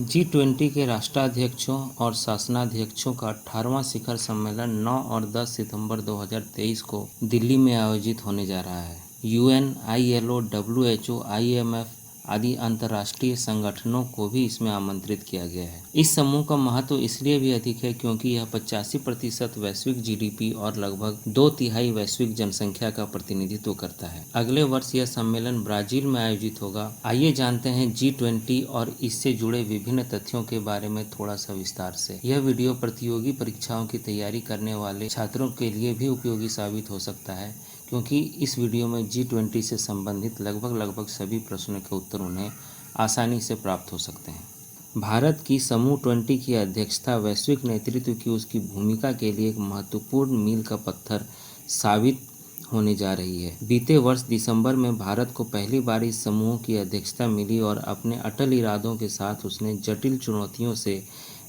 G20 के राष्ट्राध्यक्षों और शासनाध्यक्षों का 18वां शिखर सम्मेलन 9 और 10 सितंबर 2023 को दिल्ली में आयोजित होने जा रहा है। UN, ILO, WHO, IMF आदि अंतर्राष्ट्रीय संगठनों को भी इसमें आमंत्रित किया गया है। इस समूह का महत्व इसलिए भी अधिक है क्योंकि यह 85% वैश्विक GDP और लगभग 2/3 वैश्विक जनसंख्या का प्रतिनिधित्व करता है। अगले वर्ष यह सम्मेलन ब्राजील में आयोजित होगा। आइए जानते हैं G20 और इससे जुड़े विभिन्न तथ्यों के बारे में थोड़ा सा विस्तार से। यह वीडियो प्रतियोगी परीक्षाओं की तैयारी करने वाले छात्रों के लिए भी उपयोगी साबित हो सकता है क्योंकि इस वीडियो में G20 से संबंधित लगभग सभी प्रश्नों के उत्तर उन्हें आसानी से प्राप्त हो सकते हैं। भारत की समूह 20 की अध्यक्षता वैश्विक नेतृत्व की उसकी भूमिका के लिए एक महत्वपूर्ण मील का पत्थर साबित होने जा रही है। बीते वर्ष दिसंबर में भारत को पहली बार इस समूह की अध्यक्षता मिली और अपने अटल इरादों के साथ उसने जटिल चुनौतियों से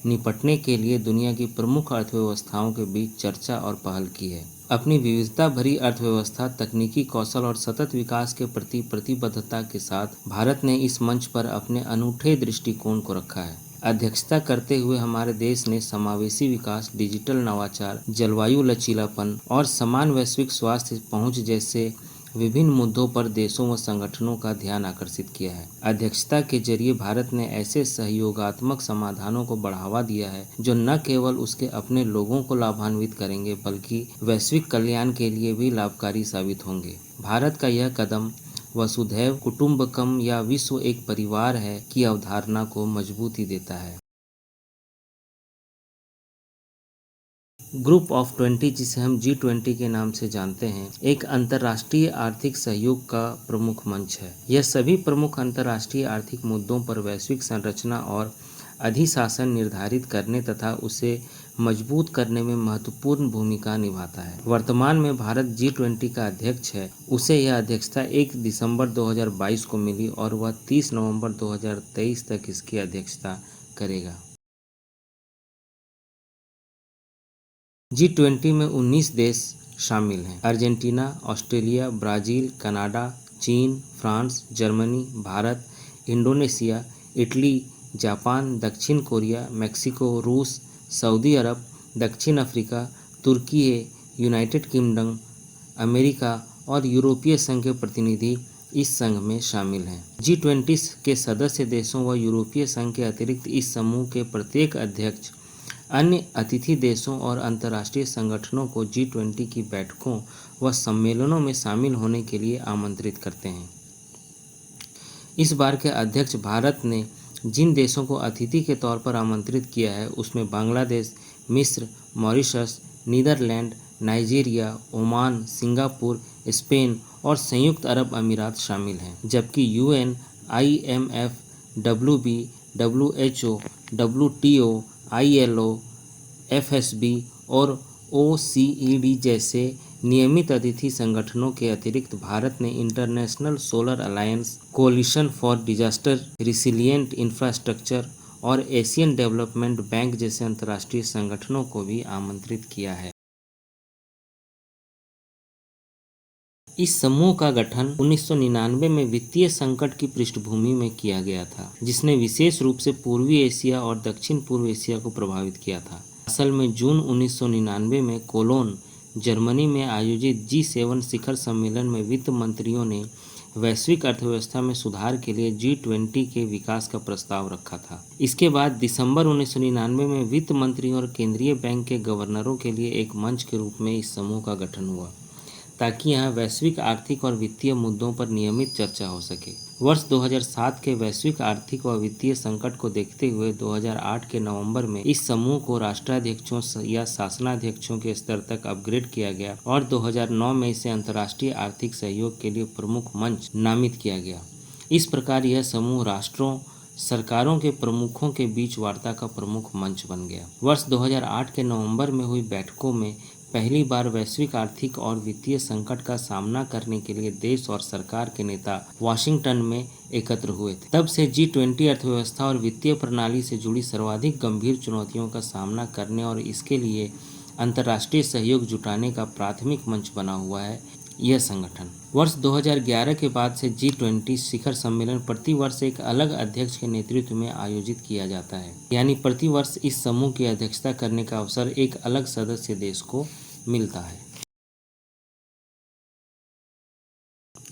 निपटने के लिए दुनिया की प्रमुख अर्थव्यवस्थाओं के बीच चर्चा और पहल की है। अपनी विविधता भरी अर्थव्यवस्था, तकनीकी कौशल और सतत विकास के प्रति प्रतिबद्धता के साथ भारत ने इस मंच पर अपने अनूठे दृष्टिकोण को रखा है। अध्यक्षता करते हुए हमारे देश ने समावेशी विकास, डिजिटल नवाचार, जलवायु लचीलापन और समान वैश्विक स्वास्थ्य पहुंच जैसे विभिन्न मुद्दों पर देशों व संगठनों का ध्यान आकर्षित किया है। अध्यक्षता के जरिए भारत ने ऐसे सहयोगात्मक समाधानों को बढ़ावा दिया है जो न केवल उसके अपने लोगों को लाभान्वित करेंगे बल्कि वैश्विक कल्याण के लिए भी लाभकारी साबित होंगे। भारत का यह कदम वसुधैव कुटुंबकम या विश्व एक परिवार है की अवधारणा को मजबूती देता है। ग्रुप ऑफ 20, जिसे हम G20 के नाम से जानते हैं, एक अंतर्राष्ट्रीय आर्थिक सहयोग का प्रमुख मंच है। यह सभी प्रमुख अंतर्राष्ट्रीय आर्थिक मुद्दों पर वैश्विक संरचना और अधिशासन निर्धारित करने तथा उसे मजबूत करने में महत्वपूर्ण भूमिका निभाता है। वर्तमान में भारत G20 का अध्यक्ष है। उसे यह अध्यक्षता 1 दिसंबर 2022 को मिली और वह 30 नवंबर 2023 तक इसकी अध्यक्षता करेगा। G20 में 19 देश शामिल हैं। अर्जेंटीना, ऑस्ट्रेलिया, ब्राज़ील, कनाडा, चीन, France, Germany, Bharat, Indonesia, Italy, Japan, दक्षिण कोरिया, मेक्सिको, रूस, सऊदी अरब, दक्षिण अफ्रीका, तुर्की, यूनाइटेड किंगडम, अमेरिका और यूरोपीय संघ के प्रतिनिधि इस संघ में शामिल हैं। G20 के सदस्य देशों व यूरोपीय संघ के अतिरिक्त इस समूह के प्रत्येक अध्यक्ष अन्य अतिथि देशों और अंतर्राष्ट्रीय संगठनों को G20 की बैठकों व सम्मेलनों में शामिल होने के लिए आमंत्रित करते हैं। इस बार के अध्यक्ष भारत ने जिन देशों को अतिथि के तौर पर आमंत्रित किया है उसमें बांग्लादेश, मिस्र, Mauritius, Netherland, Nigeria, Oman, Singapore, Spain और संयुक्त अरब अमीरात शामिल हैं। जबकि UN, IMF, WB, WHO, WTO, ILO, FSB और OECD जैसे नियमित अतिथि संगठनों के अतिरिक्त भारत ने International Solar Alliance, Coalition for Disaster Resilient Infrastructure और एशियन डेवलपमेंट बैंक जैसे अंतर्राष्ट्रीय संगठनों को भी आमंत्रित किया है। इस समूह का गठन 1999 में वित्तीय संकट की पृष्ठभूमि में किया गया था, जिसने विशेष रूप से पूर्वी एशिया और दक्षिण पूर्व एशिया को प्रभावित किया था। असल में जून 1999 में कोलोन, जर्मनी में आयोजित G7 शिखर सम्मेलन में वित्त मंत्रियों ने वैश्विक अर्थव्यवस्था में सुधार के लिए G20 के विकास का प्रस्ताव रखा था। इसके बाद दिसंबर 1999 में वित्त मंत्रियों और केंद्रीय बैंक के गवर्नरों के लिए एक मंच के रूप में इस समूह का गठन हुआ ताकि यहाँ वैश्विक आर्थिक और वित्तीय मुद्दों पर नियमित चर्चा हो सके। वर्ष 2007 के वैश्विक आर्थिक व वित्तीय संकट को देखते हुए 2008 के नवंबर में इस समूह को राष्ट्राध्यक्षों या शासनाध्यक्षों के स्तर तक अपग्रेड किया गया और 2009 में इसे अंतर्राष्ट्रीय आर्थिक सहयोग के लिए प्रमुख मंच नामित किया गया। इस प्रकार यह समूह राष्ट्रों, सरकारों के प्रमुखों के बीच वार्ता का प्रमुख मंच बन गया। वर्ष 2008 के नवंबर में हुई बैठकों में पहली बार वैश्विक आर्थिक और वित्तीय संकट का सामना करने के लिए देश और सरकार के नेता वाशिंगटन में एकत्र हुए थे। तब से G20 अर्थव्यवस्था और वित्तीय प्रणाली से जुड़ी सर्वाधिक गंभीर चुनौतियों का सामना करने और इसके लिए अंतर्राष्ट्रीय सहयोग जुटाने का प्राथमिक मंच बना हुआ है यह संगठन। वर्ष 2011 के बाद से G20 शिखर सम्मेलन प्रतिवर्ष एक अलग अध्यक्ष के नेतृत्व में आयोजित किया जाता है, यानी प्रतिवर्ष इस समूह की अध्यक्षता करने का अवसर एक अलग सदस्य देश को मिलता है।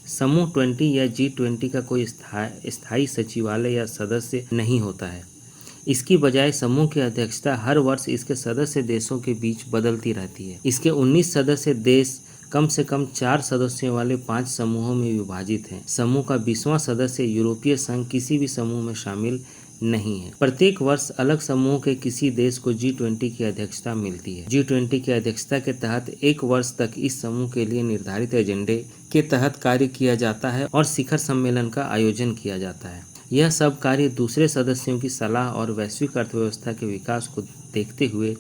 समूह 20 या G20 का कोई स्थायी सचिवालय या सदस्य नहीं होता है। इसकी बजाय समूह की अध्यक्षता हर वर्ष इसके सदस्य देशों के बीच बदलती रहती है। इसके 19 सदस्य देश कम से कम 4 सदस्यों वाले 5 समूहों में विभाजित हैं। समूह का 20वां सदस्य यूरोपीय संघ किसी भी समूह में शामिल नहीं है। प्रत्येक वर्ष अलग समूह के किसी देश को G20 की अध्यक्षता मिलती है। G20 की अध्यक्षता के तहत एक वर्ष तक इस समूह के लिए निर्धारित एजेंडे के तहत कार्य किया जाता है और शिखर सम्मेलन का आयोजन किया जाता है। यह सब कार्य दूसरे सदस्यों की सलाह और वैश्विक अर्थव्यवस्था के विकास को देखते हुए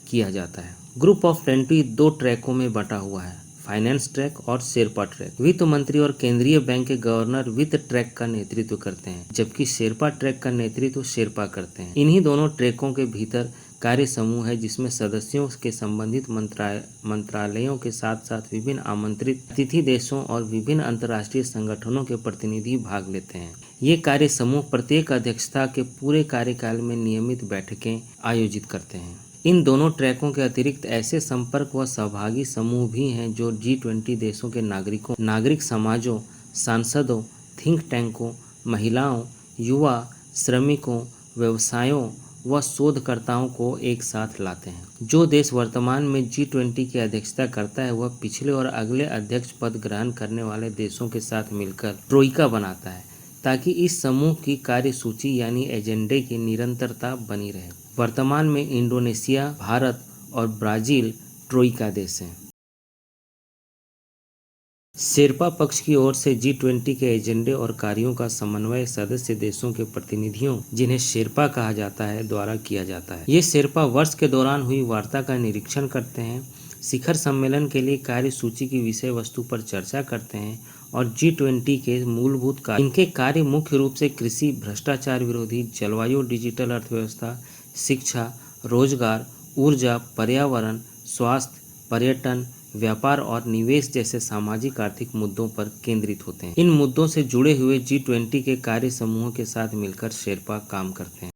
किया जाता है। ग्रुप ऑफ 20 2 ट्रैकों में बटा हुआ है, फाइनेंस ट्रैक और शेरपा ट्रैक। वित्त मंत्री और केंद्रीय बैंक के गवर्नर वित्त ट्रैक का नेतृत्व करते हैं, जबकि शेरपा ट्रैक का नेतृत्व शेरपा करते हैं। इन्हीं दोनों ट्रैकों के भीतर कार्य समूह है, जिसमें सदस्यों के संबंधित मंत्रालयों के साथ साथ विभिन्न आमंत्रित अतिथि देशों और विभिन्न अंतर्राष्ट्रीय संगठनों के प्रतिनिधि भाग लेते हैं। ये कार्य समूह प्रत्येक अध्यक्षता के पूरे कार्यकाल में नियमित बैठकें आयोजित करते हैं। इन दोनों ट्रैकों के अतिरिक्त ऐसे संपर्क व सहभागी समूह भी हैं जो G20 देशों के नागरिकों, नागरिक समाजों, सांसदों, थिंक टैंकों, महिलाओं, युवा, श्रमिकों, व्यवसायों व शोधकर्ताओं को एक साथ लाते हैं। जो देश वर्तमान में G20 की अध्यक्षता करता है वह पिछले और अगले अध्यक्ष पद ग्रहण करने वाले देशों के साथ मिलकर ट्रोइका बनाता है, ताकि इस समूह की कार्यसूची यानी एजेंडे की निरंतरता बनी रहे। वर्तमान में इंडोनेशिया, भारत और ब्राजील ट्रोइका देश हैं। शेरपा पक्ष की ओर से G20 के एजेंडे और कार्यों का समन्वय सदस्य देशों के प्रतिनिधियों, जिन्हें शेरपा कहा जाता है, द्वारा किया जाता है। ये शेरपा वर्ष के दौरान हुई वार्ता का निरीक्षण करते हैं, शिखर सम्मेलन के लिए कार्यसूची की विषय वस्तु पर चर्चा करते हैं और G20 के मूलभूत कार्य, इनके कार्य मुख्य रूप से कृषि, भ्रष्टाचार विरोधी, जलवायु, डिजिटल अर्थव्यवस्था, शिक्षा, रोजगार, ऊर्जा, पर्यावरण, स्वास्थ्य, पर्यटन, व्यापार और निवेश जैसे सामाजिक आर्थिक मुद्दों पर केंद्रित होते हैं। इन मुद्दों से जुड़े हुए G20 के कार्य समूहों के साथ मिलकर शेरपा काम करते हैं।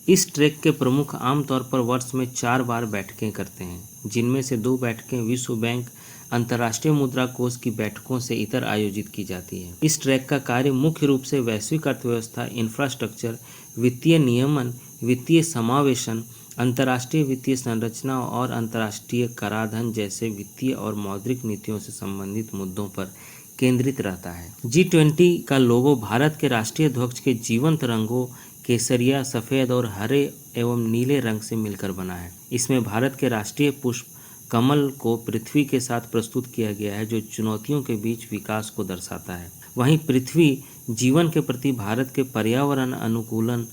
इस ट्रैक के प्रमुख आमतौर पर वर्ष में 4 बार बैठकें करते हैं, जिनमें से 2 बैठकें विश्व बैंक, अंतर्राष्ट्रीय मुद्रा कोष की बैठकों से इतर आयोजित की जाती है। इस ट्रैक का कार्य मुख्य रूप से वैश्विक अर्थव्यवस्था, इंफ्रास्ट्रक्चर, वित्तीय नियमन, वित्तीय समावेशन, अंतर्राष्ट्रीय वित्तीय संरचना और अंतर्राष्ट्रीय कराधान जैसे वित्तीय और मौद्रिक नीतियों से संबंधित मुद्दों पर केंद्रित रहता है। G20 का लोगो भारत के राष्ट्रीय ध्वज के जीवंत रंगों केसरिया, सफ़ेद और हरे एवं नीले रंग से मिलकर बना है। इसमें भारत के राष्ट्रीय पुष्प कमल को पृथ्वी के साथ प्रस्तुत किया गया है, जो चुनौतियों के बीच विकास को दर्शाता है। वहीं पृथ्वी जीवन के प्रति भारत के पर्यावरण अनुकूलन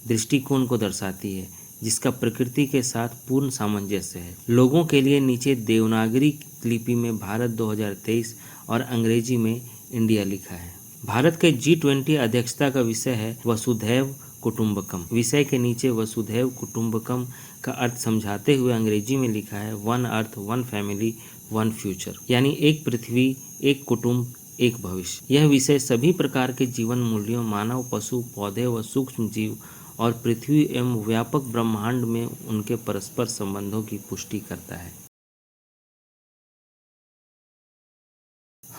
दृष्टिकोण को दर्शाती है, जिसका प्रकृति के साथ पूर्ण सामंजस्य है। लोगों के लिए नीचे देवनागरी लिपि में भारत 2023 और अंग्रेजी में इंडिया लिखा है। भारत के G20 अध्यक्षता का विषय है वसुधैव कुटुंबकम। विषय के नीचे वसुधैव कुटुंबकम का अर्थ समझाते हुए अंग्रेजी में लिखा है one earth, one family, one future, यानी एक पृथ्वी, एक कुटुंब, एक भविष्य। यह विषय सभी प्रकार के जीवन मूल्यों, मानव, पशु, पौधे व सूक्ष्म जीव और पृथ्वी एवं व्यापक ब्रह्मांड में उनके परस्पर संबंधों की पुष्टि करता है।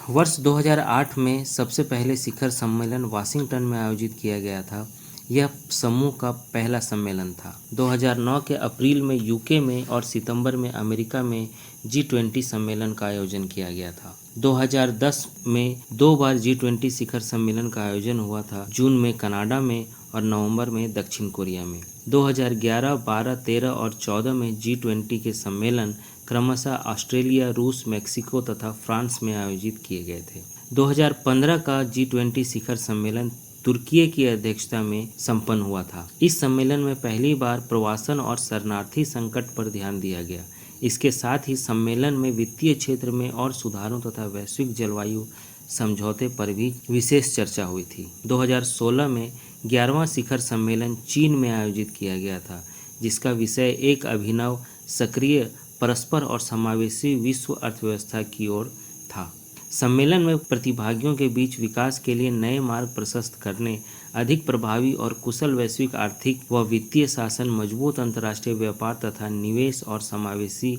वर्ष 2008 में सबसे पहले शिखर सम्मेलन वाशिंगटन में आयोजित किया गया था। यह समूह का पहला सम्मेलन था। 2009 के अप्रैल में यूके में और सितंबर में अमेरिका में G20 सम्मेलन का आयोजन किया गया था। 2010 में 2 बार G20 शिखर सम्मेलन का आयोजन हुआ था, जून में कनाडा में और नवंबर में दक्षिण कोरिया में। 2011, 12, 13 और 14 में G20 के सम्मेलन क्रमशः ऑस्ट्रेलिया, रूस, मेक्सिको तथा फ्रांस में आयोजित किए गए थे। 2015 का G20 शिखर सम्मेलन तुर्की की अध्यक्षता में संपन्न हुआ था। इस सम्मेलन में पहली बार प्रवासन और शरणार्थी संकट पर ध्यान दिया गया। इसके साथ ही सम्मेलन में वित्तीय क्षेत्र में और सुधारों तथा वैश्विक जलवायु समझौते पर भी विशेष चर्चा हुई थी। 2016 में 11वां शिखर सम्मेलन चीन में आयोजित किया गया था, जिसका विषय एक अभिनव, सक्रिय, परस्पर और समावेशी विश्व अर्थव्यवस्था की ओर था। सम्मेलन में प्रतिभागियों के बीच विकास के लिए नए मार्ग प्रशस्त करने, अधिक प्रभावी और कुशल वैश्विक आर्थिक व वित्तीय शासन, मजबूत अंतर्राष्ट्रीय व्यापार तथा निवेश और समावेशी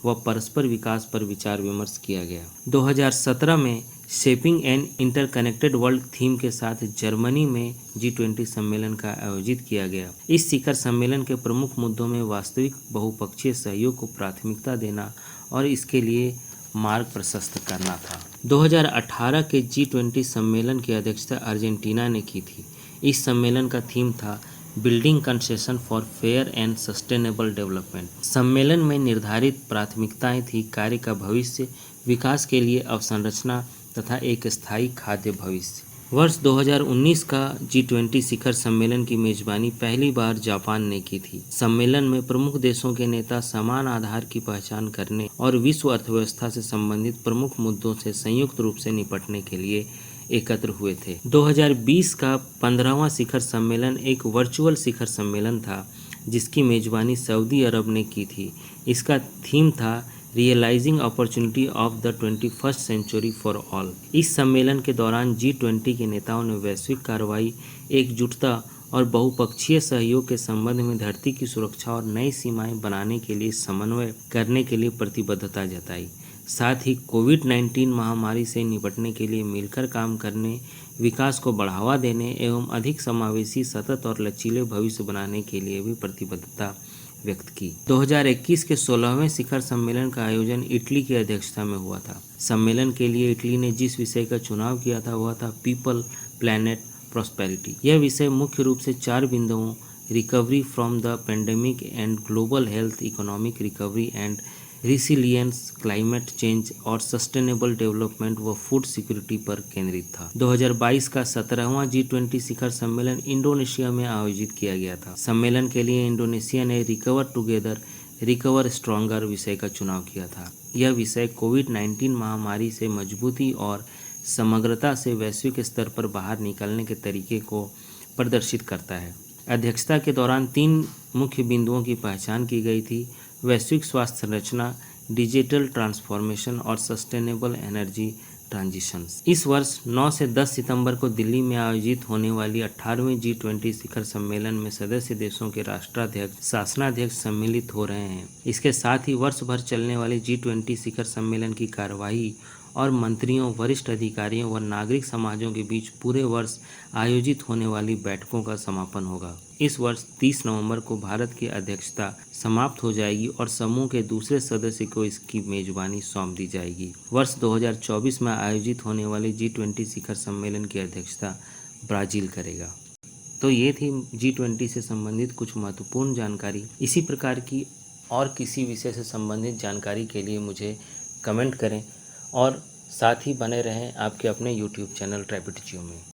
व परस्पर विकास पर विचार विमर्श किया गया। 2017 में shaping an interconnected world theme के साथ जर्मनी में G20 सम्मेलन का आयोजित किया गया। इस शिखर सम्मेलन के प्रमुख मुद्दों में वास्तविक बहुपक्षीय सहयोग को प्राथमिकता देना और इसके लिए मार्ग प्रशस्त करना था। 2018 के G20 सम्मेलन की अध्यक्षता अर्जेंटीना ने की थी। इस सम्मेलन का थीम था building concession for fair and sustainable development. सम्मेलन में निर्धारित प्राथमिकताएं थी कार्य का भविष्य, विकास के लिए अवसंरचना तथा एक स्थायी खाद्य भविष्य। वर्ष 2019 का G20 शिखर सम्मेलन की मेजबानी पहली बार जापान ने की थी। सम्मेलन में प्रमुख देशों के नेता समान आधार की पहचान करने और विश्व अर्थव्यवस्था से संबंधित प्रमुख मुद्दों से संयुक्त रूप से निपटने के लिए एकत्र हुए थे। 2020 का 15वां शिखर सम्मेलन एक वर्चुअल शिखर सम्मेलन था जिसकी मेजबानी सऊदी अरब ने की थी। इसका थीम था realising opportunity of the 21st century for all. इस सम्मेलन के दौरान G20 के नेताओं ने वैश्विक कार्रवाई, एकजुटता और बहुपक्षीय सहयोग के संबंध में धरती की सुरक्षा और नई सीमाएं बनाने के लिए समन्वय करने के लिए प्रतिबद्धता जताई। साथ ही कोविड-19 महामारी से निपटने के लिए मिलकर काम करने, विकास को बढ़ावा देने एवं अधिक समावेशी, सतत और लचीले भविष्य बनाने के लिए भी प्रतिबद्धता व्यक्त की। 2021 के 16वें शिखर सम्मेलन का आयोजन इटली की अध्यक्षता में हुआ था। सम्मेलन के लिए इटली ने जिस विषय का चुनाव किया था वह था पीपल, प्लैनेट, प्रॉस्पेरिटी। यह विषय मुख्य रूप से 4 बिंदुओं recovery from the pandemic and global health, economic recovery and resilience, climate change और सस्टेनेबल डेवलपमेंट व फूड सिक्योरिटी पर केंद्रित था। 2022 का 17वां G20 शिखर सम्मेलन इंडोनेशिया में आयोजित किया गया था। सम्मेलन के लिए इंडोनेशिया ने रिकवर टुगेदर, रिकवर स्ट्रॉन्गर विषय का चुनाव किया था। यह विषय कोविड-19 महामारी से मजबूती और समग्रता से वैश्विक स्तर पर बाहर निकलने के तरीके को प्रदर्शित करता है। अध्यक्षता के दौरान 3 मुख्य बिंदुओं की पहचान की गई थी: वैश्विक स्वास्थ्य संरचना, डिजिटल ट्रांसफॉर्मेशन और सस्टेनेबल एनर्जी ट्रांजिशंस। इस वर्ष 9 से 10 सितंबर को दिल्ली में आयोजित होने वाली 18वें G20 शिखर सम्मेलन में सदस्य देशों के राष्ट्राध्यक्ष, शासनाध्यक्ष सम्मिलित हो रहे हैं। इसके साथ ही वर्ष भर चलने वाले G20 शिखर सम्मेलन की कार्यवाही और मंत्रियों, वरिष्ठ अधिकारियों व नागरिक समाजों के बीच पूरे वर्ष आयोजित होने वाली बैठकों का समापन होगा। इस वर्ष 30 नवंबर को भारत की अध्यक्षता समाप्त हो जाएगी और समूह के दूसरे सदस्य को इसकी मेजबानी सौंप दी जाएगी। वर्ष 2024 में आयोजित होने वाले G20 शिखर सम्मेलन की अध्यक्षता ब्राज़ील करेगा। तो ये थी G20 से संबंधित कुछ महत्वपूर्ण जानकारी। इसी प्रकार की और किसी विषय से संबंधित जानकारी के लिए मुझे कमेंट करें और साथ ही बने रहें आपके अपने YouTube चैनल ट्रैपिड जियो में।